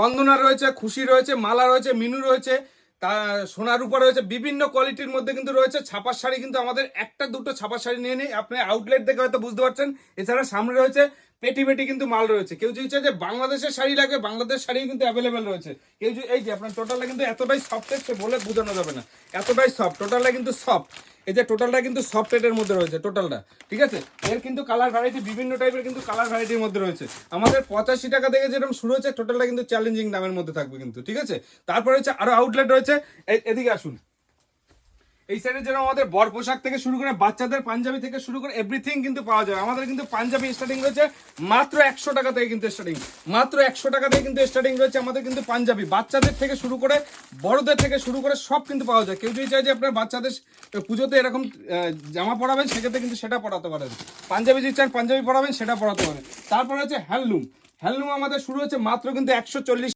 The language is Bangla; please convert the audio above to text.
বন্দনা রয়েছে, খুশি রয়েছে, মালা রয়েছে, মিনু রয়েছে, তা সোনার উপর রয়েছে, বিভিন্ন কোয়ালিটির মধ্যে কিন্তু রয়েছে। ছাপার শাড়ি কিন্তু আমাদের একটা দুটো ছাপার শাড়ি নিয়ে নেই, আপনি আউটলেট দেখে হয়তো বুঝতে পারছেন। এছাড়া সামনে রয়েছে পেটি পেটি কিন্তু মাল রয়েছে। কেউ যদি চাই যে বাংলাদেশের শাড়ি লাগবে, বাংলাদেশ শাড়ি কিন্তু অ্যাভেলেবেল রয়েছে। কেউ যদি এই যে আপনার টোটালটা কিন্তু এতটাই সফট, সে বলে বোঝানো যাবে না, এতটাই সফট টোটালটা কিন্তু সফট। এই যে টোটালটা কিন্তু সফট এর মধ্যে রয়েছে টোটালটা, ঠিক আছে। এর কিন্তু কালার ভ্যারাইটি বিভিন্ন টাইপের কিন্তু কালার ভ্যারাইটির মধ্যে রয়েছে। আমাদের 85 টাকা থেকে যেরকম শুরু হচ্ছে, টোটালটা কিন্তু চ্যালেঞ্জিং দামের মধ্যে থাকবে কিন্তু, ঠিক আছে। তারপরে হচ্ছে আরো আউটলেট রয়েছে, এদিকে আসুন। এই সাইডে যেরকম আমাদের বর পোশাক থেকে শুরু করে বাচ্চাদের পাঞ্জাবি থেকে শুরু করে এভরিথিং কিন্তু পাওয়া যায়। আমাদের কিন্তু পাঞ্জাবি স্টার্টিং রয়েছে মাত্র 100 টাকা থেকে কিন্তু স্টার্টিং, মাত্র 100 টাকা থেকে কিন্তু স্টার্টিং রয়েছে আমাদের কিন্তু পাঞ্জাবি। বাচ্চাদের থেকে শুরু করে বড়দের থেকে শুরু করে সব কিন্তু পাওয়া যায়। কেউ যদি চাই যে আপনার বাচ্চাদের পুজোতে এরকম জামা পরাবেন, সেক্ষেত্রে কিন্তু সেটা পরাতে পারেন। পাঞ্জাবি যদি চান পাঞ্জাবি পরাবেন, সেটা পরাতে পারেন। তারপরে হচ্ছে হ্যান্ডলুম। হ্যান্ডলুম আমাদের শুরু হচ্ছে মাত্র কিন্তু 140